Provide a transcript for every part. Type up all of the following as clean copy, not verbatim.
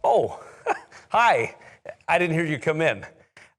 Oh, hi. I didn't hear you come in.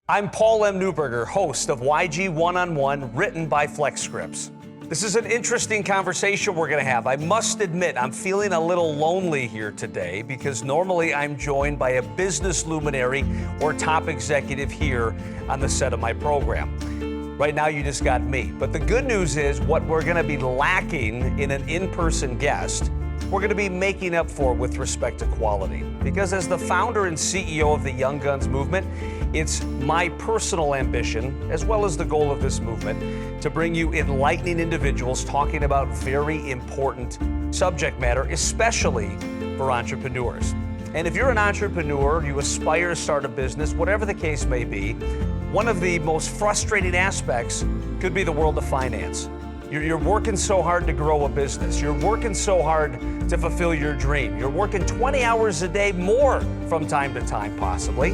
I'm Paul M. Newberger, host of YG One-on-One, written by FlexScripts. This is an interesting conversation we're going to have. I must admit, I'm feeling a little lonely here today because normally I'm joined by a business luminary or top executive here on the set of my program. Right now, you just got me. But the good news is what we're going to be lacking in an in-person guest, we're going to be making up for with respect to quality. Because as the founder and CEO of the Young Guns movement, it's my personal ambition, as well as the goal of this movement, to bring you enlightening individuals talking about very important subject matter, especially for entrepreneurs. And if you're an entrepreneur, you aspire to start a business, whatever the case may be, one of the most frustrating aspects could be the world of finance. You're working so hard to grow a business. You're working so hard to fulfill your dream. You're working 20 hours a day, more from time to time possibly,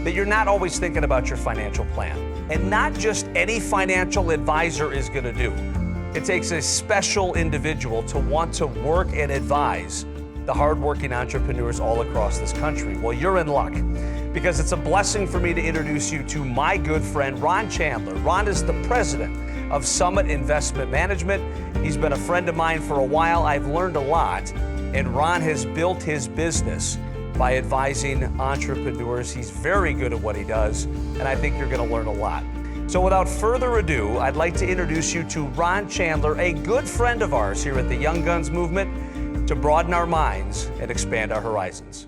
that you're not always thinking about your financial plan. And not just any financial advisor is going to do. It takes a special individual to want to work and advise the hardworking entrepreneurs all across this country. Well, you're in luck, because it's a blessing for me to introduce you to my good friend, Ron Chandler. Ron is the president of Summit Investment Management. He's been a friend of mine for a while. I've learned a lot, and Ron has built his business by advising entrepreneurs. He's very good at what he does, and I think you're going to learn a lot. So without further ado, I'd like to introduce you to Ron Chandler, a good friend of ours here at the Young Guns movement, to broaden our minds and expand our horizons.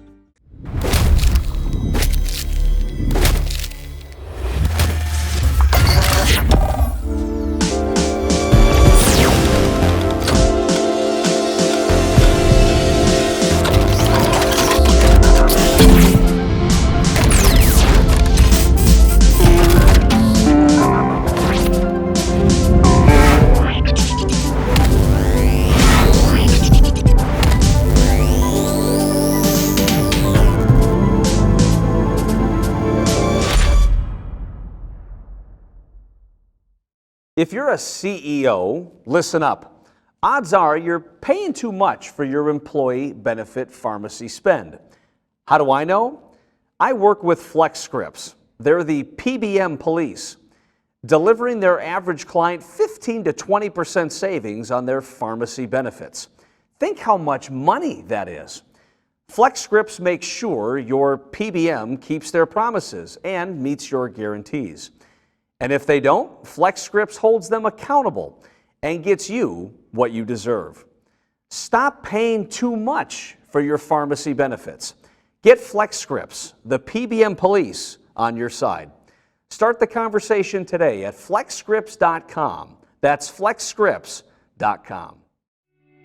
If you're a CEO, listen up. Odds are you're paying too much for your employee benefit pharmacy spend. How do I know? I work with FlexScripts. They're the PBM police, delivering their average client 15 to 20% savings on their pharmacy benefits. Think how much money that is. FlexScripts makes sure your PBM keeps their promises and meets your guarantees. And if they don't, FlexScripts holds them accountable and gets you what you deserve. Stop paying too much for your pharmacy benefits. Get FlexScripts, the PBM police, on your side. Start the conversation today at flexscripts.com. That's flexscripts.com.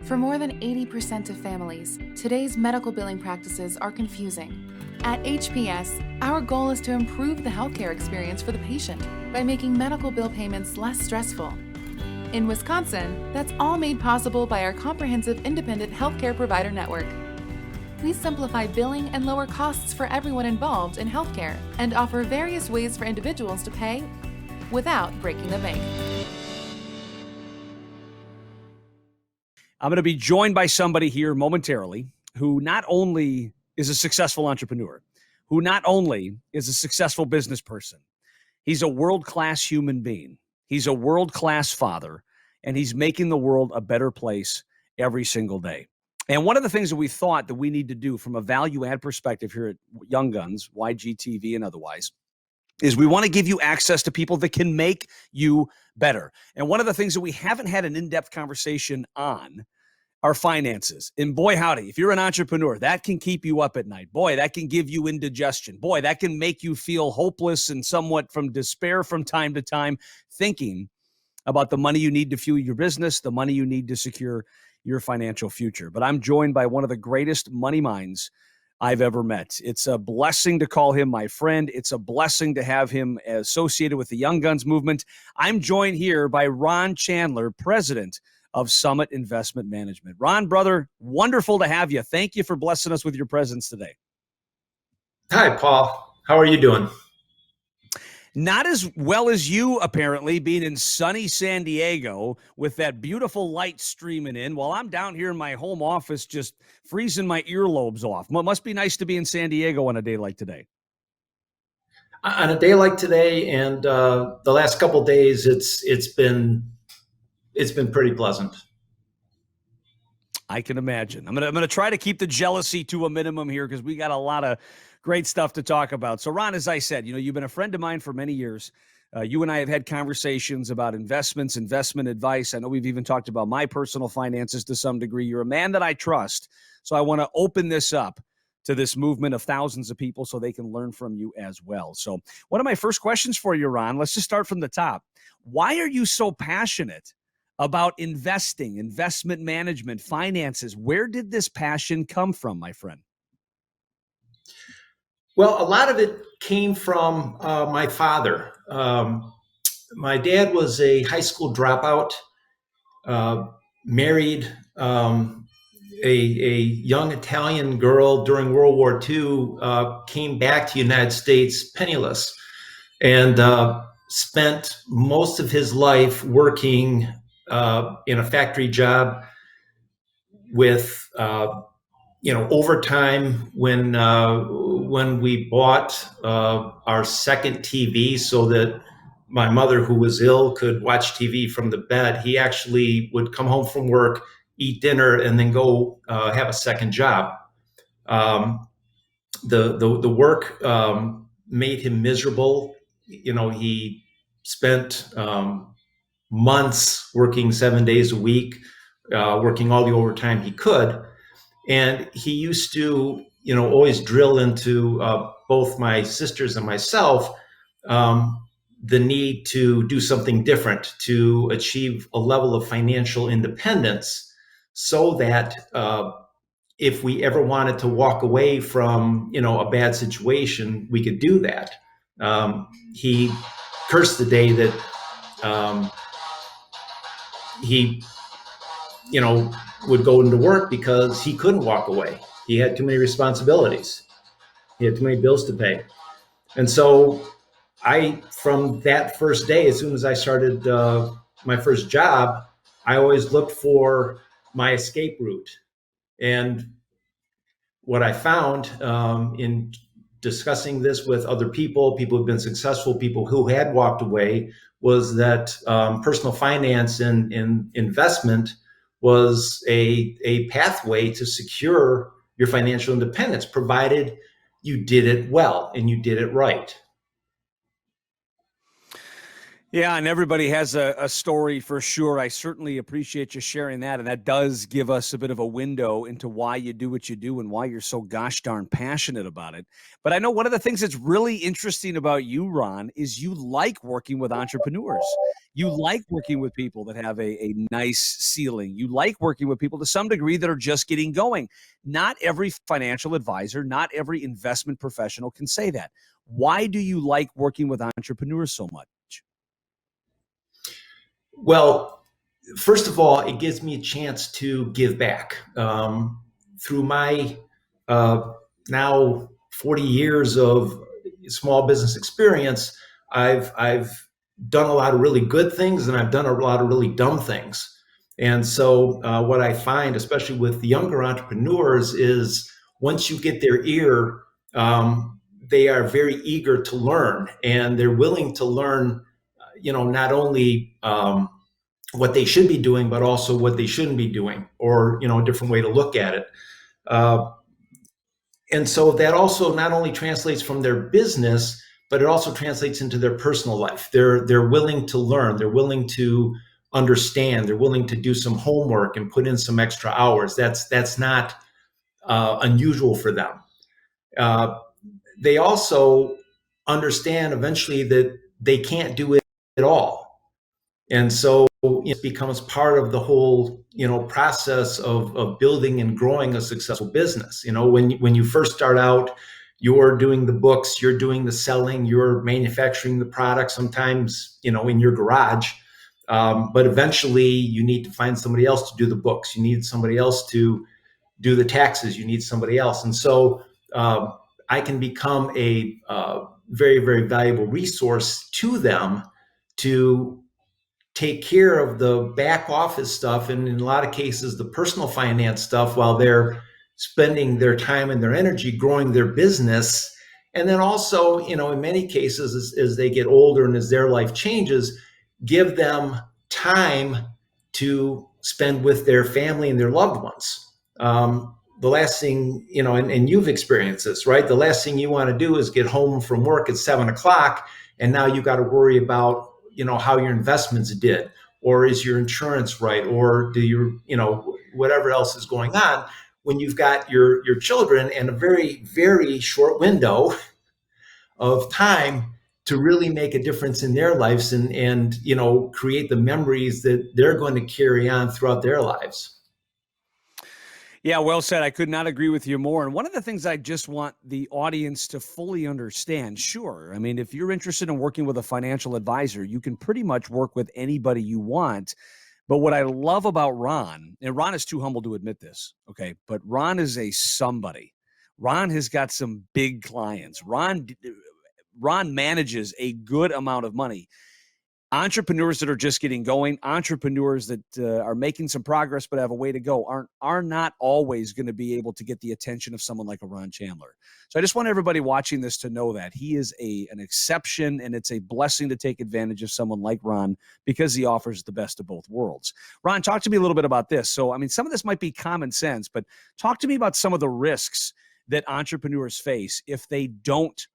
For more than 80% of families, today's medical billing practices are confusing. At HPS, our goal is to improve the healthcare experience for the patient by making medical bill payments less stressful. In Wisconsin, that's all made possible by our comprehensive independent healthcare provider network. We simplify billing and lower costs for everyone involved in healthcare and offer various ways for individuals to pay without breaking the bank. I'm going to be joined by somebody here momentarily who not only is a successful entrepreneur, who not only is a successful business person, he's a world-class human being. He's a world-class father, and he's making the world a better place every single day. And one of the things that we thought that we need to do from a value-add perspective here at Young Guns, YGTV and otherwise, is we want to give you access to people that can make you better. And one of the things that we haven't had an in-depth conversation on are finances. And boy, howdy, if you're an entrepreneur, that can keep you up at night. Boy, that can give you indigestion. Boy, that can make you feel hopeless and somewhat from despair from time to time, thinking about the money you need to fuel your business, the money you need to secure your financial future. But I'm joined by one of the greatest money minds I've ever met. It's a blessing to call him my friend. It's a blessing to have him associated with the Young Guns movement. I'm joined here by Ron Chandler, president of Summit Investment Management. Ron, brother, wonderful to have you. Thank you for blessing us with your presence today. Hi, Paul. How are you doing? Not as well as you, apparently, being in sunny San Diego with that beautiful light streaming in while I'm down here in my home office just freezing my earlobes off. Must be nice to be in San Diego on a day like today. On a day like today and the last couple of days, it's been pretty pleasant. I can imagine. I'm gonna try to keep the jealousy to a minimum here because we got a lot of great stuff to talk about. So, Ron, as I said, you've been a friend of mine for many years. You and I have had conversations about investments, investment advice. I know we've even talked about my personal finances to some degree. You're a man that I trust. So I want to open this up to this movement of thousands of people so they can learn from you as well. So one of my first questions for you, Ron, let's just start from the top. Why are you so passionate about investing, investment management, finances? Where did this passion come from, my friend? Well, a lot of it came from my father. My dad was a high school dropout, married a young Italian girl during World War II, came back to the United States penniless, and spent most of his life working in a factory job with overtime when we bought our second TV so that my mother, who was ill, could watch TV from the bed. He actually would come home from work, eat dinner, and then go have a second job. The work made him miserable. He spent months working 7 days a week, working all the overtime he could. And he used to, always drill into both my sisters and myself the need to do something different to achieve a level of financial independence so that if we ever wanted to walk away from, a bad situation, we could do that. He cursed the day that he would go into work because he couldn't walk away. He had too many responsibilities. He had too many bills to pay. And so from that first day, as soon as I started my first job, I always looked for my escape route. And what I found in discussing this with other people who've been successful, people who had walked away, was that personal finance and investment was a pathway to secure your financial independence, provided you did it well and you did it right. Yeah, and everybody has a story for sure. I certainly appreciate you sharing that. And that does give us a bit of a window into why you do what you do and why you're so gosh darn passionate about it. But I know one of the things that's really interesting about you, Ron, is you like working with entrepreneurs. You like working with people that have a nice ceiling. You like working with people to some degree that are just getting going. Not every financial advisor, not every investment professional can say that. Why do you like working with entrepreneurs so much? Well, first of all, it gives me a chance to give back. Through my now 40 years of small business experience, I've done a lot of really good things and I've done a lot of really dumb things. And so what I find, especially with younger entrepreneurs, is once you get their ear, they are very eager to learn, and they're willing to learn not only what they should be doing, but also what they shouldn't be doing, or a different way to look at it. And so that also not only translates from their business, but it also translates into their personal life. They're willing to learn. They're willing to understand. They're willing to do some homework and put in some extra hours. That's not unusual for them. They also understand eventually that they can't do it at all. And so it becomes part of the whole, process of building and growing a successful business. When you first start out, you're doing the books, you're doing the selling, you're manufacturing the product, sometimes, in your garage. But eventually you need to find somebody else to do the books. You need somebody else to do the taxes. You need somebody else. And so I can become a very, very valuable resource to them to take care of the back office stuff, and in a lot of cases the personal finance stuff, while they're spending their time and their energy growing their business. And then also, in many cases, as they get older and as their life changes, give them time to spend with their family and their loved ones. The last thing, and you've experienced this, right? The last thing you want to do is get home from work at 7 o'clock, and now you got to worry about, how your investments did, or is your insurance right, or do you, whatever else is going on, when you've got your children and a very, very short window of time to really make a difference in their lives, and create the memories that they're going to carry on throughout their lives. Yeah, well said. I could not agree with you more. And one of the things I just want the audience to fully understand, sure, I mean, if you're interested in working with a financial advisor, you can pretty much work with anybody you want. But what I love about Ron, and Ron is too humble to admit this, okay, but Ron is a somebody. Ron has got some big clients. Ron manages a good amount of money. Entrepreneurs that are just getting going, entrepreneurs that are making some progress but have a way to go, are not always going to be able to get the attention of someone like a Ron Chandler. So I just want everybody watching this to know that he is an exception, and it's a blessing to take advantage of someone like Ron because he offers the best of both worlds. Ron, talk to me a little bit about this. So, I mean, some of this might be common sense, but talk to me about some of the risks that entrepreneurs face if they don't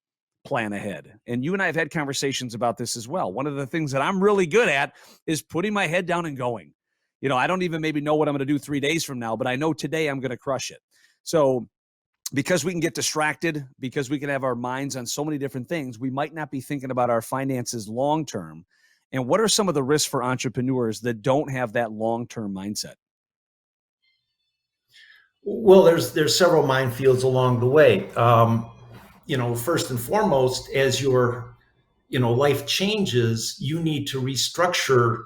plan ahead. And you and I have had conversations about this as well. One of the things that I'm really good at is putting my head down and going. I don't even maybe know what I'm going to do 3 days from now, but I know today I'm going to crush it. So because we can get distracted, because we can have our minds on so many different things, we might not be thinking about our finances long-term. And what are some of the risks for entrepreneurs that don't have that long-term mindset? Well, there's several minefields along the way. First and foremost, as your life changes, you need to restructure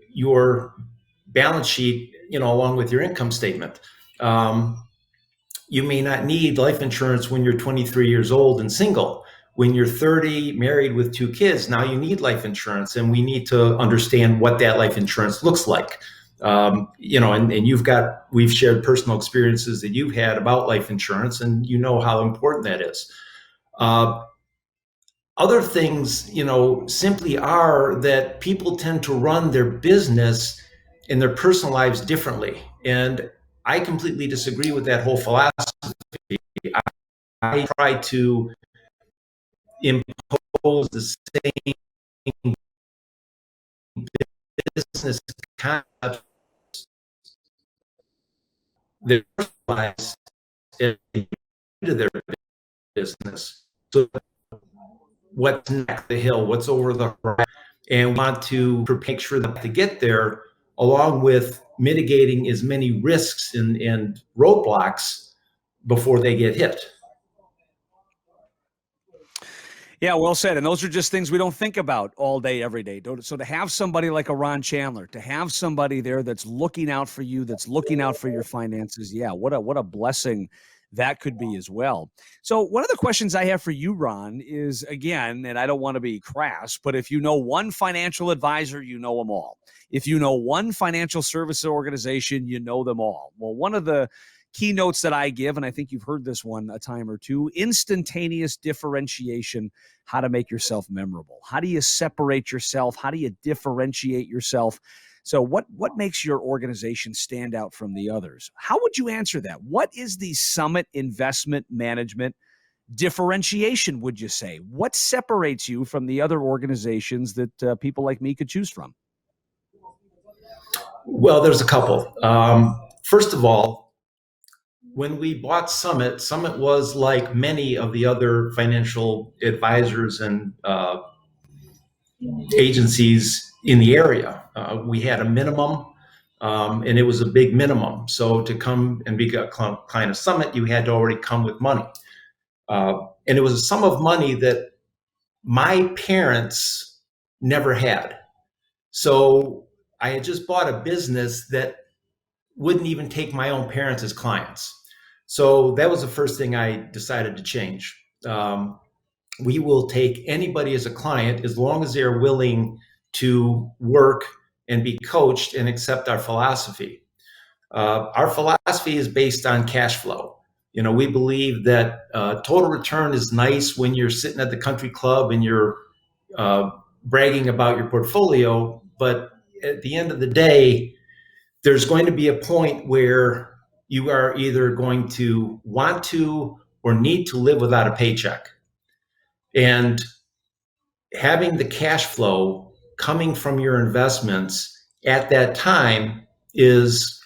your balance sheet, along with your income statement. You may not need life insurance when you're 23 years old and single. When you're 30, married with 2 kids, now you need life insurance, and we need to understand what that life insurance looks like. And we've shared personal experiences that you've had about life insurance, and you know how important that is. Other things, simply are that people tend to run their business and their personal lives differently. And I completely disagree with that whole philosophy. I try to impose the same business concept their lives into their business. So what's next the hill, what's over the horizon, and want to make sure that to get there, along with mitigating as many risks and roadblocks before they get hit. Yeah, well said. And those are just things we don't think about all day, every day. So to have somebody like a Ron Chandler, to have somebody there that's looking out for you, that's looking out for your finances, yeah, what a blessing that could be as well. So one of the questions I have for you, Ron, is, again, and I don't want to be crass, but if you know one financial advisor, you know them all. If you know one financial service organization, you know them all. Well, one of the keynotes that I give, and I think you've heard this one a time or two, instantaneous differentiation, how to make yourself memorable. How do you separate yourself? How do you differentiate yourself? So what makes your organization stand out from the others? How would you answer that? What is the Summit Investment Management differentiation, would you say? What separates you from the other organizations that people like me could choose from? Well, there's a couple. First of all, when we bought Summit was like many of the other financial advisors and agencies in the area. We had a minimum, and it was a big minimum. So to come and be a client of Summit, you had to already come with money. And it was a sum of money that my parents never had. So I had just bought a business that wouldn't even take my own parents as clients. So that was the first thing I decided to change. we will take anybody as a client as long as they're willing to work and be coached and accept our philosophy. Our philosophy is based on cash flow. We believe that total return is nice when you're sitting at the country club and you're bragging about your portfolio, but at the end of the day, there's going to be a point where you are either going to want to or need to live without a paycheck. And having the cash flow coming from your investments at that time is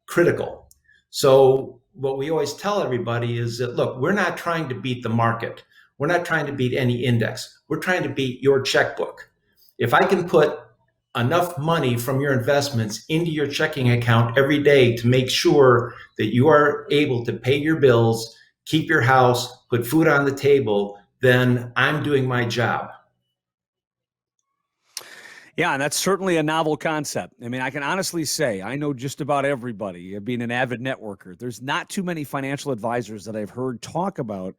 critical. So what we always tell everybody is that, look, we're not trying to beat the market. We're not trying to beat any index. We're trying to beat your checkbook. If I can put enough money from your investments into your checking account every day to make sure that you are able to pay your bills, keep your house, put food on the table, then I'm doing my job. Yeah, and that's certainly a novel concept. I mean, I can honestly say I know just about everybody, being an avid networker. There's not too many financial advisors that I've heard talk about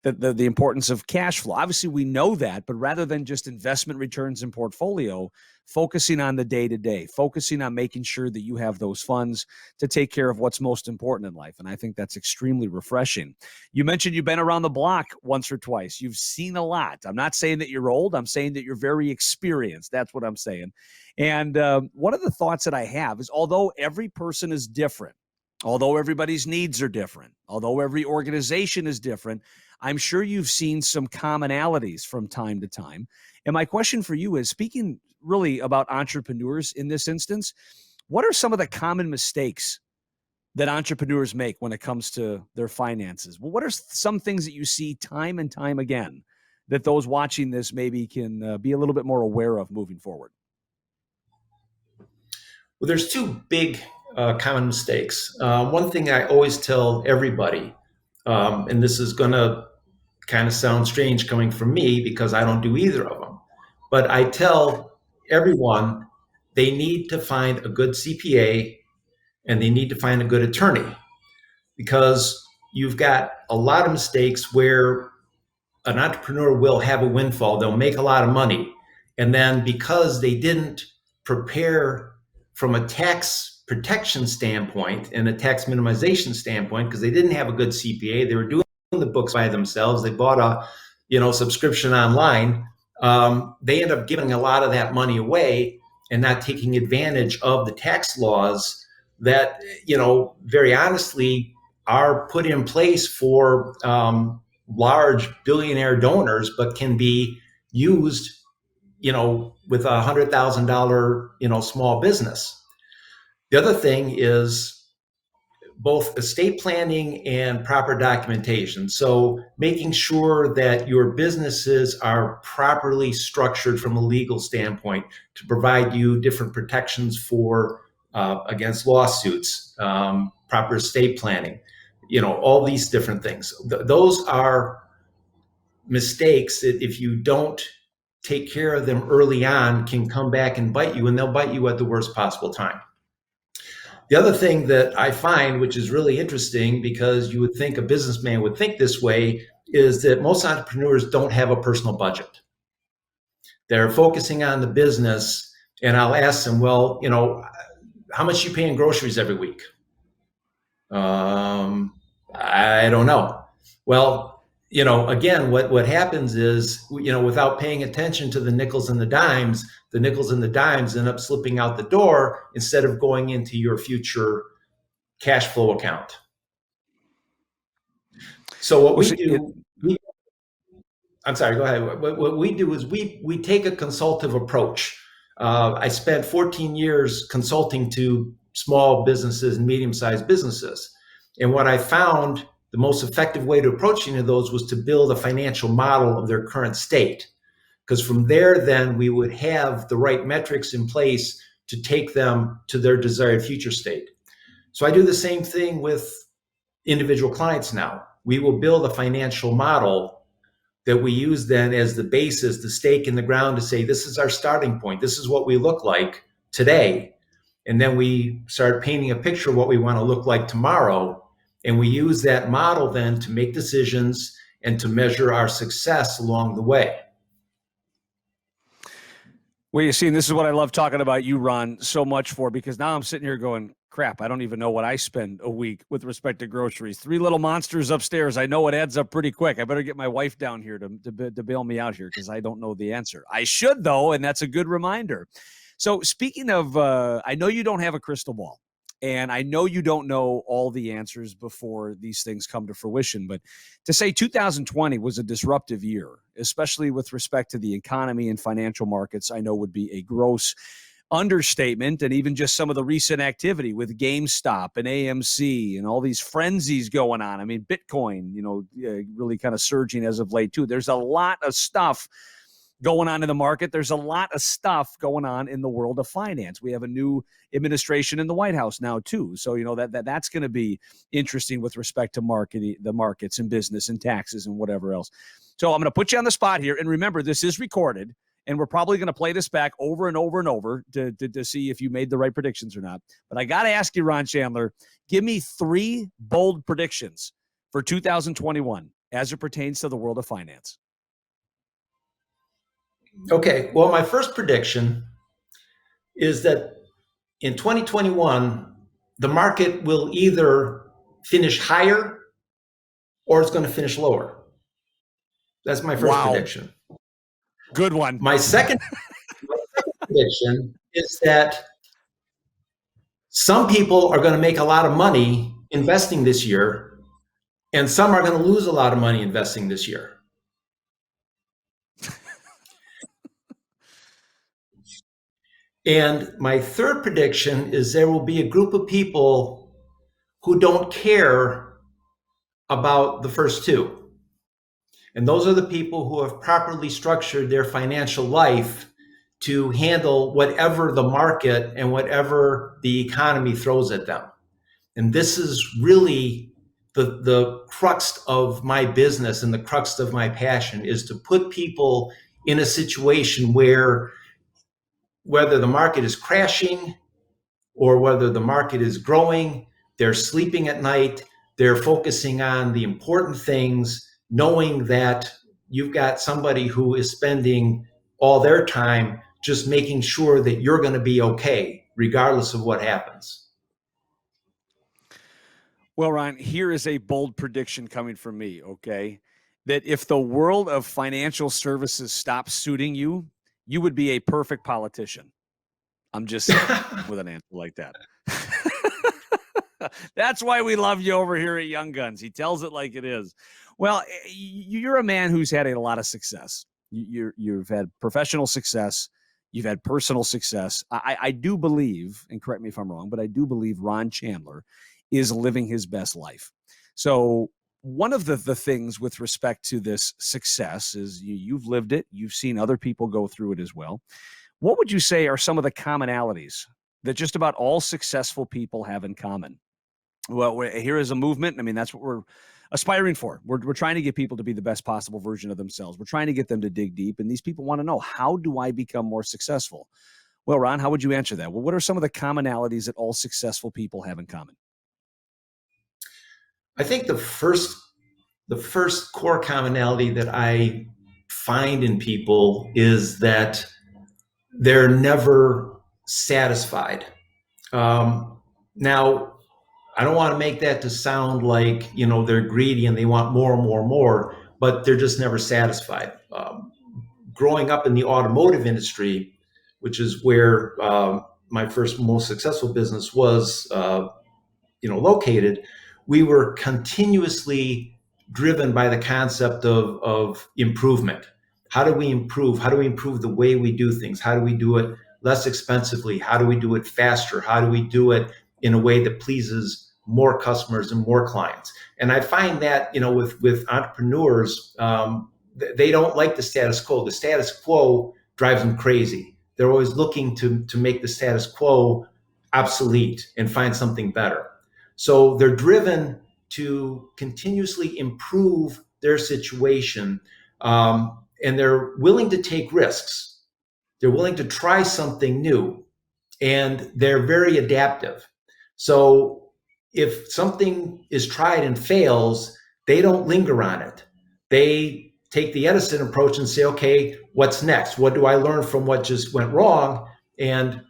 the importance of cash flow. Obviously, we know that, but rather than just investment returns and portfolio, focusing on the day-to-day, focusing on making sure that you have those funds to take care of what's most important in life. And I think that's extremely refreshing. You mentioned you've been around the block once or twice. You've seen a lot. I'm not saying that you're old. I'm saying that you're very experienced. That's what I'm saying. And one of the thoughts that I have is, although every person is different, although everybody's needs are different, although every organization is different, I'm sure you've seen some commonalities from time to time. And my question for you is, speaking really about entrepreneurs in this instance, what are some of the common mistakes that entrepreneurs make when it comes to their finances? Well, what are some things that you see time and time again that those watching this maybe can be a little bit more aware of moving forward? Well, there's two big common mistakes. One thing I always tell everybody, and this is going to kind of sound strange coming from me because I don't do either of them, but I tell everyone they need to find a good CPA and they need to find a good attorney, because you've got a lot of mistakes where an entrepreneur will have a windfall. They'll make a lot of money. And then because they didn't prepare from a tax protection standpoint and a tax minimization standpoint, because they didn't have a good CPA, they were doing the books by themselves, they bought a subscription online, they end up giving a lot of that money away and not taking advantage of the tax laws that, very honestly are put in place for large billionaire donors, but can be used, with $100,000, small business. The other thing is both estate planning and proper documentation. So making sure that your businesses are properly structured from a legal standpoint to provide you different protections for against lawsuits, proper estate planning, all these different things. Those are mistakes that, if you don't take care of them early on, can come back and bite you, and they'll bite you at the worst possible time. The other thing that I find, which is really interesting, because you would think a businessman would think this way, is that most entrepreneurs don't have a personal budget. They're focusing on the business, and I'll ask them, well, how much you pay in groceries every week? I don't know. Well, again, what happens is, without paying attention to the nickels and the dimes end up slipping out the door instead of going into your future cash flow account. So what we do, I'm sorry, go ahead. What we do is we take a consultative approach. I spent 14 years consulting to small businesses and medium-sized businesses. And what I found, the most effective way to approach any of those was to build a financial model of their current state. Because from there, then we would have the right metrics in place to take them to their desired future state. So I do the same thing with individual clients now. We will build a financial model that we use then as the basis, the stake in the ground, to say, this is our starting point. This is what we look like today. And then we start painting a picture of what we want to look like tomorrow. And we use that model then to make decisions and to measure our success along the way. Well, you see, and this is what I love talking about you, Ron, so much for, because now I'm sitting here going, crap, I don't even know what I spend a week with respect to groceries. 3 little monsters upstairs. I know it adds up pretty quick. I better get my wife down here to bail me out here because I don't know the answer. I should, though, and that's a good reminder. So speaking of, I know you don't have a crystal ball. And I know you don't know all the answers before these things come to fruition, but to say 2020 was a disruptive year, especially with respect to the economy and financial markets, I know would be a gross understatement. And even just some of the recent activity with GameStop and AMC and all these frenzies going on. I mean, Bitcoin, really kind of surging as of late too. There's a lot of stuff going on in the market. There's a lot of stuff going on in the world of finance. We have a new administration in the White House now too. So, that's going to be interesting with respect to the markets and business and taxes and whatever else. So I'm going to put you on the spot here. And remember, this is recorded, and we're probably going to play this back over and over and over to see if you made the right predictions or not. But I got to ask you, Ron Chandler, give me 3 bold predictions for 2021 as it pertains to the world of finance. Okay, well, my first prediction is that in 2021, the market will either finish higher or it's going to finish lower. That's my first prediction. Good one. My second prediction is that some people are going to make a lot of money investing this year, and some are going to lose a lot of money investing this year. And my third prediction is there will be a group of people who don't care about the first two. And those are the people who have properly structured their financial life to handle whatever the market and whatever the economy throws at them. And this is really the crux of my business and the crux of my passion, is to put people in a situation where, whether the market is crashing or whether the market is growing, they're sleeping at night, they're focusing on the important things, knowing that you've got somebody who is spending all their time just making sure that you're going to be okay, regardless of what happens. Well, Ron, here is a bold prediction coming from me, okay? That if the world of financial services stops suiting you, you would be a perfect politician. I'm just saying with an answer like that. That's why we love you over here at Young Guns. He tells it like it is. Well, you're a man who's had a lot of success. You've had professional success. You've had personal success. I do believe, and correct me if I'm wrong, but I do believe Ron Chandler is living his best life. So one of the things with respect to this success is you've lived it. You've seen other people go through it as well. What would you say are some of the commonalities that just about all successful people have in common? Well, here is a movement. I mean, that's what we're aspiring for. We're trying to get people to be the best possible version of themselves. We're trying to get them to dig deep. And these people want to know, how do I become more successful? Well, Ron, how would you answer that? Well, what are some of the commonalities that all successful people have in common? I think the first core commonality that I find in people is that they're never satisfied. Now, I don't want to make that to sound like, they're greedy and they want more and more and more, but they're just never satisfied. Growing up in the automotive industry, which is where my first most successful business was, located, we were continuously driven by the concept of improvement. How do we improve? How do we improve the way we do things? How do we do it less expensively? How do we do it faster? How do we do it in a way that pleases more customers and more clients? And I find that, with entrepreneurs, they don't like the status quo. The status quo drives them crazy. They're always looking to make the status quo obsolete and find something better. So they're driven to continuously improve their situation, and they're willing to take risks. They're willing to try something new, and they're very adaptive. So if something is tried and fails, they don't linger on it. They take the Edison approach and say, okay, what's next? What do I learn from what just went wrong? And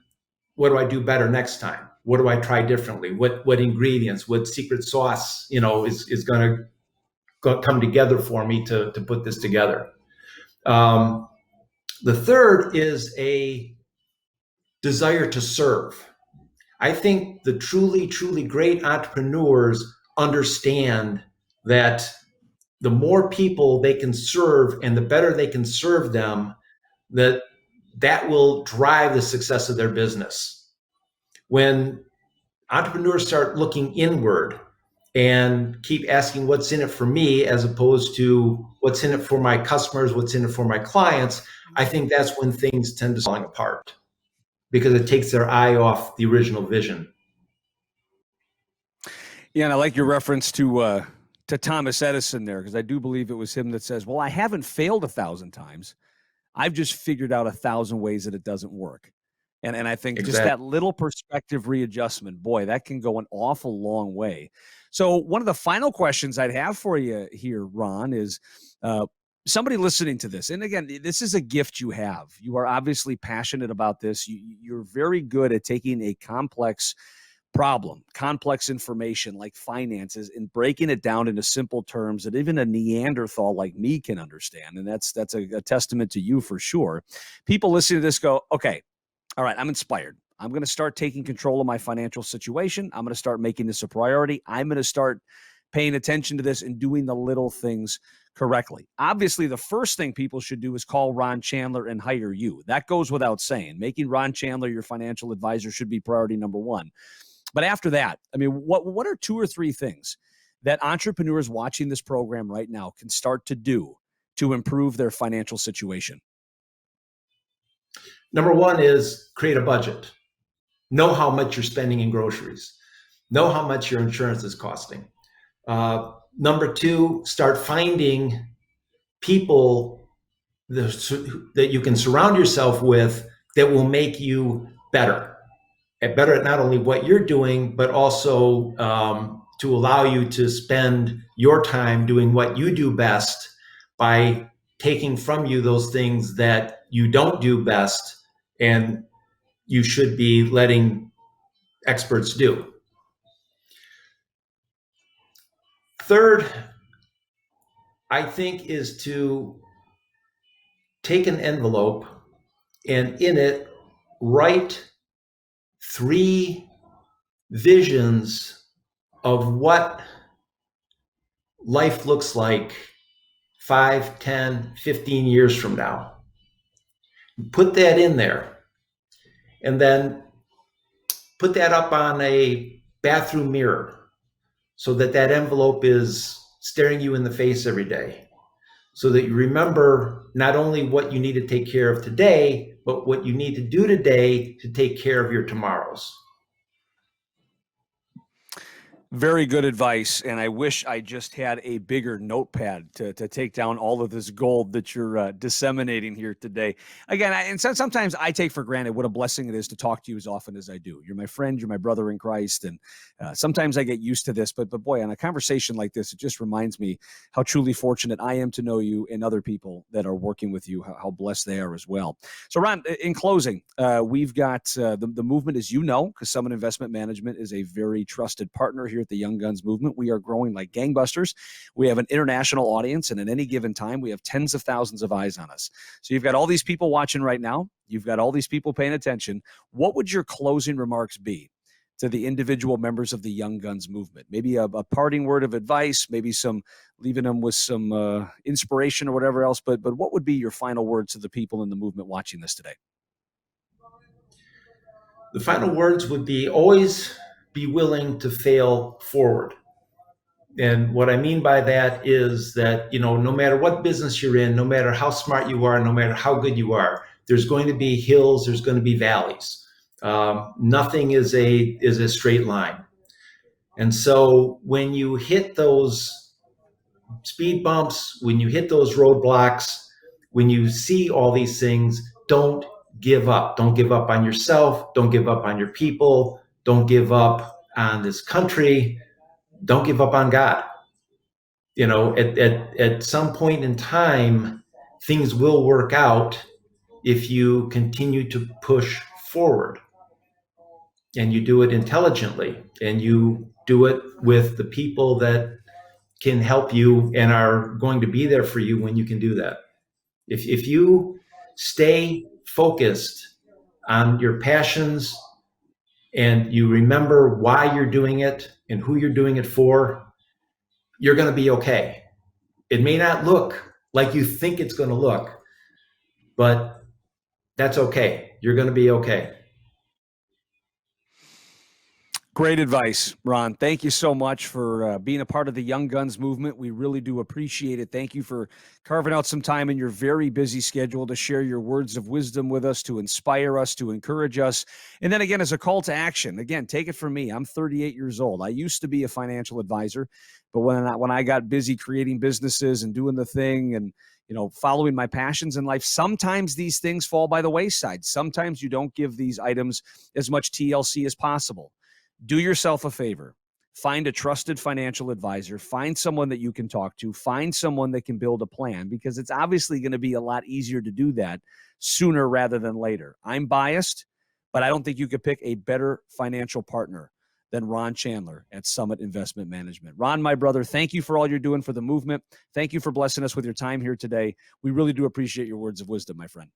what do I do better next time? What do I try differently? What ingredients, what secret sauce, is going to come together for me to put this together? The third is a desire to serve. I think the truly, truly great entrepreneurs understand that the more people they can serve and the better they can serve them, that will drive the success of their business. When entrepreneurs start looking inward and keep asking what's in it for me as opposed to what's in it for my customers, what's in it for my clients, I think that's when things tend to fall apart because it takes their eye off the original vision. Yeah, and I like your reference to Thomas Edison there, because I do believe it was him that says, well, I haven't failed 1,000 times. I've just figured out 1,000 ways that it doesn't work. And I think just that little perspective readjustment, boy, that can go an awful long way. So one of the final questions I'd have for you here, Ron, is somebody listening to this. And again, this is a gift you have. You are obviously passionate about this. You're very good at taking a complex problem, complex information like finances, and breaking it down into simple terms that even a Neanderthal like me can understand. And that's a testament to you for sure. People listening to this go, okay, all right, I'm inspired. I'm going to start taking control of my financial situation. I'm going to start making this a priority. I'm going to start paying attention to this and doing the little things correctly. Obviously, the first thing people should do is call Ron Chandler and hire you. That goes without saying. Making Ron Chandler your financial advisor should be priority number one. But after that, I mean, what are 2 or 3 things that entrepreneurs watching this program right now can start to do to improve their financial situation? Number one is create a budget. Know how much you're spending in groceries. Know how much your insurance is costing. Number 2, start finding people that you can surround yourself with that will make you better at not only what you're doing, but also to allow you to spend your time doing what you do best by taking from you those things that you don't do best and you should be letting experts do. Third, I think, is to take an envelope and in it write 3 visions of what life looks like 5, 10, 15 years from now. Put that in there and then put that up on a bathroom mirror so that envelope is staring you in the face every day, so that you remember not only what you need to take care of today, but what you need to do today to take care of your tomorrows. Very good advice, and I wish I just had a bigger notepad to take down all of this gold that you're disseminating here today. Again, sometimes I take for granted what a blessing it is to talk to you as often as I do. You're my friend, you're my brother in Christ, and sometimes I get used to this, but boy, on a conversation like this, it just reminds me how truly fortunate I am to know you and other people that are working with you, how blessed they are as well. So Ron, in closing, we've got the movement, as you know, because Summit Investment Management is a very trusted partner here at the Young Guns movement. We are growing like gangbusters. We have an international audience, and at any given time, we have tens of thousands of eyes on us. So you've got all these people watching right now. You've got all these people paying attention. What would your closing remarks be to the individual members of the Young Guns movement? Maybe a parting word of advice, maybe some leaving them with some inspiration or whatever else. But what would be your final words to the people in the movement watching this today? The final words would be always be willing to fail forward. And what I mean by that is that, no matter what business you're in, no matter how smart you are, no matter how good you are, there's going to be hills, there's going to be valleys. Nothing is a straight line. And so when you hit those speed bumps, when you hit those roadblocks, when you see all these things, don't give up. Don't give up on yourself. Don't give up on your people. Don't give up on this country. Don't give up on God. At some point in time, things will work out if you continue to push forward and you do it intelligently and you do it with the people that can help you and are going to be there for you when you can do that. If you stay focused on your passions and you remember why you're doing it and who you're doing it for, you're going to be okay. It may not look like you think it's going to look, but that's okay. You're going to be okay. Great advice, Ron. Thank you so much for being a part of the Young Guns movement. We really do appreciate it. Thank you for carving out some time in your very busy schedule to share your words of wisdom with us, to inspire us, to encourage us. And then again, as a call to action, again, take it from me. I'm 38 years old. I used to be a financial advisor, but when I got busy creating businesses and doing the thing and following my passions in life, sometimes these things fall by the wayside. Sometimes you don't give these items as much TLC as possible. Do yourself a favor. Find a trusted financial advisor. Find someone that you can talk to. Find someone that can build a plan, because it's obviously going to be a lot easier to do that sooner rather than later. I'm biased, but I don't think you could pick a better financial partner than Ron Chandler at Summit Investment Management. Ron, my brother, thank you for all you're doing for the movement. Thank you for blessing us with your time here today. We really do appreciate your words of wisdom, my friend.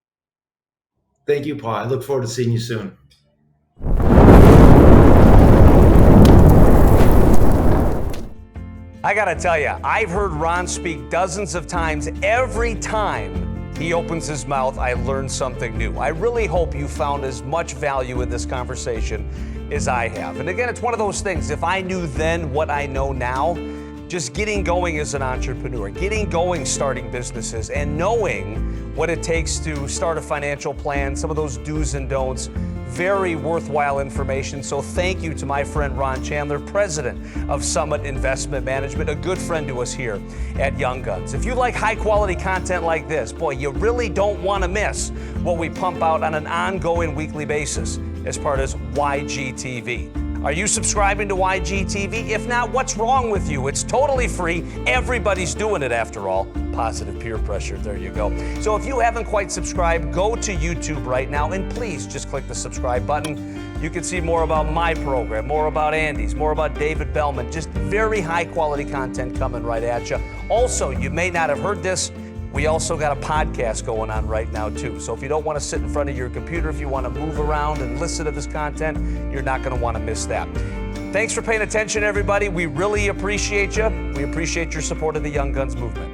Thank you, Paul. I look forward to seeing you soon. I got to tell you, I've heard Ron speak dozens of times. Every time he opens his mouth, I learn something new. I really hope you found as much value in this conversation as I have. And again, it's one of those things. If I knew then what I know now, just getting going as an entrepreneur, getting going starting businesses, and knowing what it takes to start a financial plan, some of those do's and don'ts, very worthwhile information. So thank you to my friend Ron Chandler, president of Summit Investment Management, a good friend to us here at Young Guns. If you like high quality content like this, boy, you really don't want to miss what we pump out on an ongoing weekly basis as part of YGTV. Are you subscribing to YGTV? If not, what's wrong with you? It's totally free. Everybody's doing it after all. Positive peer pressure, there you go. So if you haven't quite subscribed, go to YouTube right now and please just click the subscribe button. You can see more about my program, more about Andy's, more about David Bellman, just very high quality content coming right at you. Also, you may not have heard this, we also got a podcast going on right now too. So if you don't want to sit in front of your computer, if you want to move around and listen to this content, you're not going to want to miss that. Thanks for paying attention, everybody. We really appreciate you. We appreciate your support of the Young Guns movement.